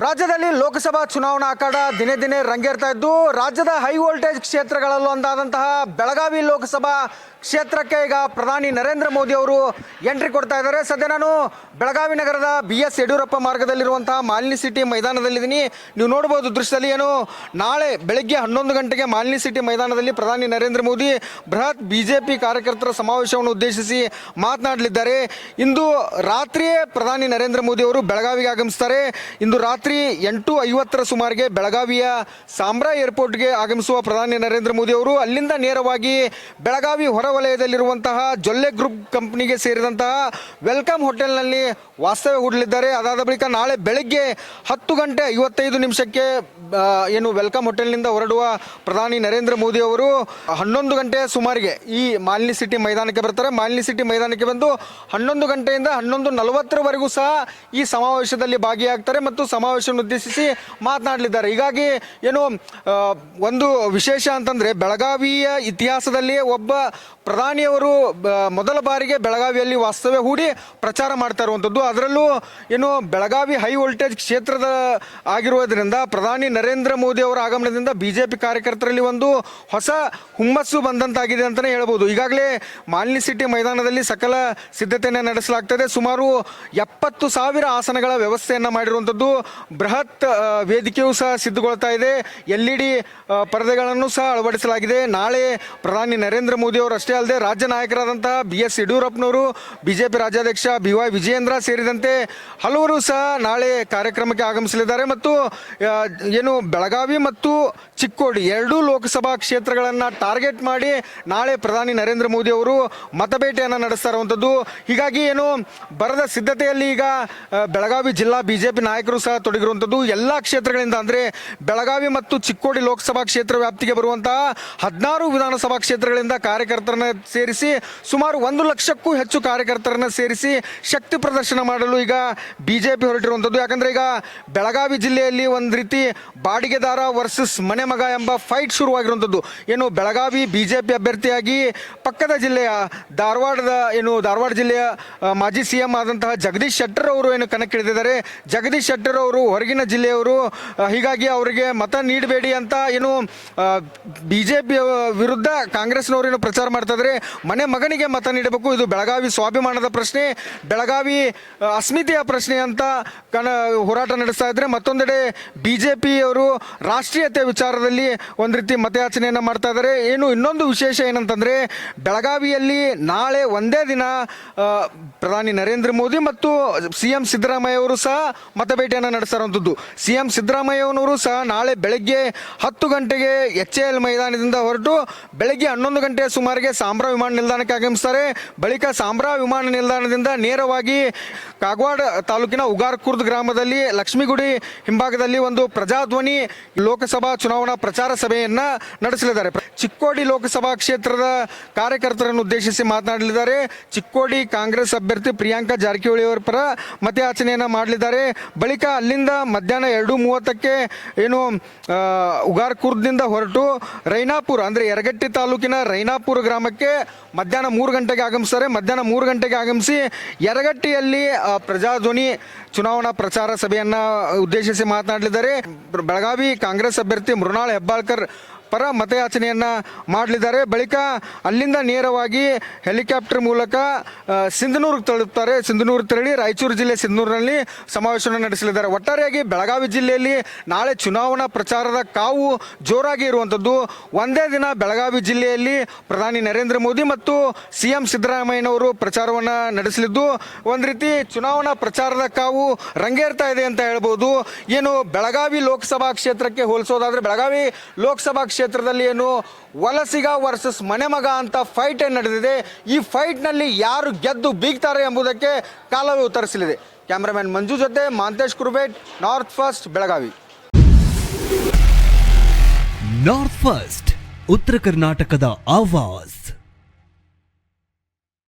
ರಾಜ್ಯದಲ್ಲಿ ಲೋಕಸಭಾ ಚುನಾವಣಾ ಅಖಾಡ ದಿನೇ ದಿನೇ ರಂಗೇರ್ತಾ ಇದ್ದು ರಾಜ್ಯದ ಹೈ ವೋಲ್ಟೇಜ್ ಕ್ಷೇತ್ರಗಳಲ್ಲೂ ಒಂದಾದಂತಹ ಬೆಳಗಾವಿ ಲೋಕಸಭಾ ಕ್ಷೇತ್ರಕ್ಕೆ ಈಗ ಪ್ರಧಾನಿ ನರೇಂದ್ರ ಮೋದಿ ಅವರು ಎಂಟ್ರಿ ಕೊಡ್ತಾ ಇದ್ದಾರೆ. ಸದ್ಯ ನಾನು ಬೆಳಗಾವಿ ನಗರದ BS ಯಡಿಯೂರಪ್ಪ ಮಾರ್ಗದಲ್ಲಿರುವಂತಹ ಮಾಲಿನಿ ಸಿಟಿ ಮೈದಾನದಲ್ಲಿದ್ದೀನಿ. ನೀವು ನೋಡಬಹುದು ದೃಶ್ಯದಲ್ಲಿ ಏನು ನಾಳೆ ಬೆಳಗ್ಗೆ 11 ಗಂಟೆಗೆ ಮಾಲಿನಿ ಸಿಟಿ ಮೈದಾನದಲ್ಲಿ ಪ್ರಧಾನಿ ನರೇಂದ್ರ ಮೋದಿ ಬೃಹತ್ BJP ಕಾರ್ಯಕರ್ತರ ಸಮಾವೇಶವನ್ನು ಉದ್ದೇಶಿಸಿ ಮಾತನಾಡಲಿದ್ದಾರೆ. ಇಂದು ರಾತ್ರಿಯೇ ಪ್ರಧಾನಿ ನರೇಂದ್ರ ಮೋದಿ ಅವರು ಬೆಳಗಾವಿಗೆ ಆಗಮಿಸ್ತಾರೆ. ಇಂದು ರಾತ್ರಿ 8:50 ಸುಮಾರಿಗೆ ಬೆಳಗಾವಿಯ ಸಾಂಬ್ರಾ ಏರ್ಪೋರ್ಟ್ಗೆ ಆಗಮಿಸುವ ಪ್ರಧಾನಿ ನರೇಂದ್ರ ಮೋದಿ ಅವರು ಅಲ್ಲಿಂದ ನೇರವಾಗಿ ಬೆಳಗಾವಿ ಹೊರವಲಯದಲ್ಲಿರುವಂತಹ ಜೊಲ್ಲೆ ಗ್ರೂಪ್ ಕಂಪನಿಗೆ ಸೇರಿದಂತಹ ವೆಲ್ಕಮ್ ಹೋಟೆಲ್ನಲ್ಲಿ ವಾಸ್ತವ್ಯ ಹೂಡಲಿದ್ದಾರೆ. ಅದಾದ ಬಳಿಕ ನಾಳೆ ಬೆಳಗ್ಗೆ 10:55 ಏನು ವೆಲ್ಕಮ್ ಹೋಟೆಲ್ನಿಂದ ಹೊರಡುವ ಪ್ರಧಾನಿ ನರೇಂದ್ರ ಮೋದಿ ಅವರು 11 ಗಂಟೆಯ ಸುಮಾರಿಗೆ ಈ ಮಾಲಿನಿ ಸಿಟಿ ಮೈದಾನಕ್ಕೆ ಬರ್ತಾರೆ. ಮಾಲಿನಿ ಸಿಟಿ ಮೈದಾನಕ್ಕೆ ಬಂದು 11 ಗಂಟೆಯಿಂದ 11:40 ಸಹ ಈ ಸಮಾವೇಶದಲ್ಲಿ ಭಾಗಿಯಾಗ್ತಾರೆ ಮತ್ತು ಸಮಾವೇಶವನ್ನು ಉದ್ದೇಶಿಸಿ ಮಾತನಾಡಲಿದ್ದಾರೆ. ಹೀಗಾಗಿ ಏನು ಒಂದು ವಿಶೇಷ ಅಂತಂದರೆ ಬೆಳಗಾವಿಯ ಇತಿಹಾಸದಲ್ಲಿ ಒಬ್ಬ ಪ್ರಧಾನಿಯವರು ಮೊದಲ ಬಾರಿಗೆ ಬೆಳಗಾವಿಯಲ್ಲಿ ವಾಸ್ತವ್ಯ ಹೂಡಿ ಪ್ರಚಾರ ಮಾಡ್ತಾ ಇರುವಂಥದ್ದು. ಅದರಲ್ಲೂ ಏನು ಬೆಳಗಾವಿ ಹೈ ವೋಲ್ಟೇಜ್ ಕ್ಷೇತ್ರದ ಆಗಿರುವುದರಿಂದ ಪ್ರಧಾನಿ ನರೇಂದ್ರ ಮೋದಿ ಅವರ ಆಗಮನದಿಂದ BJP ಕಾರ್ಯಕರ್ತರಲ್ಲಿ ಒಂದು ಹೊಸ ಹುಮ್ಮಸ್ಸು ಬಂದಂತಾಗಿದೆ ಅಂತಲೇ ಹೇಳ್ಬೋದು. ಈಗಾಗಲೇ ಮಾಲಿನಿ ಸಿಟಿ ಮೈದಾನದಲ್ಲಿ ಸಕಲ ಸಿದ್ಧತೆಯನ್ನು ನಡೆಸಲಾಗ್ತದೆ. ಸುಮಾರು 70,000 ಆಸನಗಳ ವ್ಯವಸ್ಥೆಯನ್ನು ಮಾಡಿರುವಂಥದ್ದು. ಬೃಹತ್ ವೇದಿಕೆಯೂ ಸಹ ಸಿದ್ಧಗೊಳ್ತಾ ಇದೆ. LED ಪರದೆಗಳನ್ನು ಸಹ ಅಳವಡಿಸಲಾಗಿದೆ. ನಾಳೆ ಪ್ರಧಾನಿ ನರೇಂದ್ರ ಮೋದಿ ಅವರು ಅಷ್ಟೇ ಅಲ್ಲದೆ ರಾಜ್ಯ ನಾಯಕರಾದಂತಹ BS ಯಡಿಯೂರಪ್ಪನವರು, BJP ರಾಜ್ಯಾಧ್ಯಕ್ಷ BY ವಿಜಯೇಂದ್ರ ಸೇರಿದಂತೆ ಹಲವರು ಸಹ ನಾಳೆ ಕಾರ್ಯಕ್ರಮಕ್ಕೆ ಆಗಮಿಸಲಿದ್ದಾರೆ. ಮತ್ತು ಏನು ಬೆಳಗಾವಿ ಮತ್ತು ಚಿಕ್ಕೋಡಿ ಎರಡೂ ಲೋಕಸಭಾ ಕ್ಷೇತ್ರಗಳನ್ನು ಟಾರ್ಗೆಟ್ ಮಾಡಿ ನಾಳೆ ಪ್ರಧಾನಿ ನರೇಂದ್ರ ಮೋದಿ ಅವರು ಮತಬೇಟೆಯನ್ನು ನಡೆಸ್ತಾ ಇರುವಂಥದ್ದು. ಹೀಗಾಗಿ ಏನು ಬರದ ಸಿದ್ಧತೆಯಲ್ಲಿ ಈಗ ಬೆಳಗಾವಿ ಜಿಲ್ಲಾ BJP ನಾಯಕರು ಸಹ ತೊಡಗಿರುವಂಥದ್ದು. ಎಲ್ಲ ಕ್ಷೇತ್ರಗಳಿಂದ ಅಂದರೆ ಬೆಳಗಾವಿ ಮತ್ತು ಚಿಕ್ಕೋಡಿ ಲೋಕಸಭಾ ಕ್ಷೇತ್ರ ವ್ಯಾಪ್ತಿಗೆ ಬರುವಂತಹ 16 ವಿಧಾನಸಭಾ ಕ್ಷೇತ್ರಗಳಿಂದ ಕಾರ್ಯಕರ್ತರನ್ನ ಸೇರಿಸಿ ಸುಮಾರು 1 ಲಕ್ಷಕ್ಕೂ ಹೆಚ್ಚು ಕಾರ್ಯಕರ್ತರನ್ನ ಸೇರಿಸಿ ಶಕ್ತಿ ಪ್ರದರ್ಶನ ಮಾಡಲು ಈಗ BJP ಹೊರಟಿರುವಂಥದ್ದು. ಯಾಕಂದರೆ ಈಗ ಬೆಳಗಾವಿ ಜಿಲ್ಲೆಯಲ್ಲಿ ಒಂದು ರೀತಿ ಬಾಡಿಗೆದಾರ ವರ್ಸಸ್ ಮನೆ ಮಗ ಎಂಬ ಫೈಟ್ ಶುರುವಾಗಿರುವಂಥದ್ದು. ಏನು ಬೆಳಗಾವಿ BJP ಅಭ್ಯರ್ಥಿಯಾಗಿ ಪಕ್ಕದ ಜಿಲ್ಲೆಯ ಧಾರವಾಡ ಜಿಲ್ಲೆಯ ಮಾಜಿ CM ಆದಂತಹ ಜಗದೀಶ್ ಶೆಟ್ಟರ್ ಅವರು ಏನು ಕಣಕ್ಕಿಳಿದಿದ್ದಾರೆ. ಜಗದೀಶ್ ಶೆಟ್ಟರ್ ಅವರು ಹೊರಗಿನ ಜಿಲ್ಲೆಯವರು, ಹೀಗಾಗಿ ಅವರಿಗೆ ಮತ ನೀಡಬೇಡಿ ಅಂತ ಏನು BJP ವಿರುದ್ಧ ಕಾಂಗ್ರೆಸ್ನವರೇನು ಪ್ರಚಾರ ಮಾಡ್ತಾ ಇದ್ದಾರೆ. ಮನೆ ಮಗನಿಗೆ ಮತ ನೀಡಬೇಕು, ಇದು ಬೆಳಗಾವಿ ಸ್ವಾಭಿಮಾನದ ಪ್ರಶ್ನೆ, ಬೆಳಗಾವಿ ಅಸ್ಮಿತೆಯ ಪ್ರಶ್ನೆ ಅಂತ ಹೋರಾಟ ನಡೆಸ್ತಾ ಇದ್ದಾರೆ. ಮತ್ತೊಂದೆಡೆ BJP ಅವರು ರಾಷ್ಟ್ರೀಯತೆ ವಿಚಾರದಲ್ಲಿ ಒಂದು ರೀತಿ ಮತಯಾಚನೆಯನ್ನು ಮಾಡ್ತಾ ಇದ್ದಾರೆ. ಏನು ಇನ್ನೊಂದು ವಿಶೇಷ ಏನಂತಂದರೆ ಬೆಳಗಾವಿಯಲ್ಲಿ ನಾಳೆ ಒಂದೇ ದಿನ ಪ್ರಧಾನಿ ನರೇಂದ್ರ ಮೋದಿ ಮತ್ತು CM ಸಿದ್ದರಾಮಯ್ಯ ಅವರು ಸಹ ಮತಬೇಟೆಯನ್ನು ನಡೆಸ್ತಾ ಇರುವಂಥದ್ದು. CM ಸಿದ್ದರಾಮಯ್ಯನವರು ಸಹ ನಾಳೆ ಬೆಳಗ್ಗೆ 10 ಗಂಟೆಗೆ HAL ಮೈದಾನದಿಂದ ಹೊರಟು ಬೆಳಗ್ಗೆ 11 ಗಂಟೆಯ ಸುಮಾರಿಗೆ ಸಾಂಬ್ರಾ ವಿಮಾನ ನಿಲ್ದಾಣಕ್ಕೆ ಆಗಮಿಸ್ತಾರೆ. ಬಳಿಕ ಸಾಂಬ್ರಾ ವಿಮಾನ ನಿಲ್ದಾಣದಿಂದ ನೇರವಾಗಿ ಕಾಗವಾಡ ತಾಲೂಕಿನ ಉಗಾರ್ಕುರ್ದ್ ಗ್ರಾಮದಲ್ಲಿ ಲಕ್ಷ್ಮೀಗುಡಿ ಹಿಂಭಾಗದಲ್ಲಿ ಒಂದು ಪ್ರಜಾಧ್ವನಿ ಲೋಕಸಭಾ ಚುನಾವಣಾ ಪ್ರಚಾರ ಸಭೆಯನ್ನು ನಡೆಸಲಿದ್ದಾರೆ. ಚಿಕ್ಕೋಡಿ ಲೋಕಸಭಾ ಕ್ಷೇತ್ರದ ಕಾರ್ಯಕರ್ತರನ್ನು ಉದ್ದೇಶಿಸಿ ಮಾತನಾಡಲಿದ್ದಾರೆ. ಚಿಕ್ಕೋಡಿ ಕಾಂಗ್ರೆಸ್ ಅಭ್ಯರ್ಥಿ ಪ್ರಿಯಾಂಕಾ ಜಾರಕಿಹೊಳಿ ಅವರ ಪರ ಮತಯಾಚನೆಯನ್ನು ಮಾಡಲಿದ್ದಾರೆ. ಬಳಿಕ ಅಲ್ಲಿಂದ ಮಧ್ಯಾಹ್ನ 2:30 ಏನು ಉಗಾರ್ಕುರ್ದ್ನಿಂದ ಹೊರಟು ರೈನಾಪುರ ಅಂದರೆ ಯರಗಟ್ಟಿ ತಾಲೂಕಿನ ರೈನಾಪುರ ಗ್ರಾಮಕ್ಕೆ ಮಧ್ಯಾಹ್ನ 3 ಗಂಟೆಗೆ ಆಗಮಿಸ್ತಾರೆ. ಮಧ್ಯಾಹ್ನ 3 ಗಂಟೆಗೆ ಆಗಮಿಸಿ ಯರಗಟ್ಟಿಯಲ್ಲಿ ಪ್ರಜಾಧ್ವನಿ ಚುನಾವಣಾ ಪ್ರಚಾರ ಸಭೆಯನ್ನು ಉದ್ದೇಶಿಸಿ ಮಾತನಾಡಲಿದ್ದಾರೆ. ಬೆಳಗಾವಿ ಕಾಂಗ್ರೆಸ್ ಅಭ್ಯರ್ಥಿ ಮೃಣಾಲ್ ಹೆಬ್ಬಾಳ್ಕರ್ ಪರ ಮತಯಾಚನೆಯನ್ನು ಮಾಡಲಿದ್ದಾರೆ. ಬಳಿಕ ಅಲ್ಲಿಂದ ನೇರವಾಗಿ ಹೆಲಿಕಾಪ್ಟರ್ ಮೂಲಕ ಸಿಂಧನೂರಿಗೆ ತಲುಪ್ತಾರೆ. ಸಿಂಧನೂರು ತೆರಳಿ ರಾಯಚೂರು ಜಿಲ್ಲೆ ಸಿಂಧನೂರಿನಲ್ಲಿ ಸಮಾವೇಶವನ್ನು ನಡೆಸಲಿದ್ದಾರೆ. ಒಟ್ಟಾರೆಯಾಗಿ ಬೆಳಗಾವಿ ಜಿಲ್ಲೆಯಲ್ಲಿ ನಾಳೆ ಚುನಾವಣಾ ಪ್ರಚಾರದ ಕಾವು ಜೋರಾಗಿ ಇರುವಂಥದ್ದು. ಒಂದೇ ದಿನ ಬೆಳಗಾವಿ ಜಿಲ್ಲೆಯಲ್ಲಿ ಪ್ರಧಾನಿ ನರೇಂದ್ರ ಮೋದಿ ಮತ್ತು CM ಸಿದ್ದರಾಮಯ್ಯನವರು ಪ್ರಚಾರವನ್ನು ನಡೆಸಲಿದ್ದು ಒಂದು ರೀತಿ ಚುನಾವಣಾ ಪ್ರಚಾರದ ಕಾವು ರಂಗೇರ್ತಾ ಇದೆ ಅಂತ ಹೇಳ್ಬೋದು. ಏನು ಬೆಳಗಾವಿ ಲೋಕಸಭಾ ಕ್ಷೇತ್ರಕ್ಕೆ ಹೋಲಿಸೋದಾದರೆ ಬೆಳಗಾವಿ ಲೋಕಸಭಾ ಕ್ಷೇತ್ರದಲ್ಲಿ ಏನು ವಲಸಿಗ ವರ್ಸಸ್ ಮನೆ ಮಗ ಅಂತ ಫೈಟ್ ನಡೆದಿದೆ. ಈ ಫೈಟ್ನಲ್ಲಿ ಯಾರು ಗೆದ್ದು ಬೀಗ್ತಾರೆ ಎಂಬುದಕ್ಕೆ ಕಾಲವೇ ಉತ್ತರಿಸಲಿದೆ. ಕ್ಯಾಮ್ರಾಮನ್ ಮಂಜು ಜೊತೆ Manthesh Kurubet, north first, Belagavi. North first, ಉತ್ತರ ಕರ್ನಾಟಕದ ಆವಾಜ್.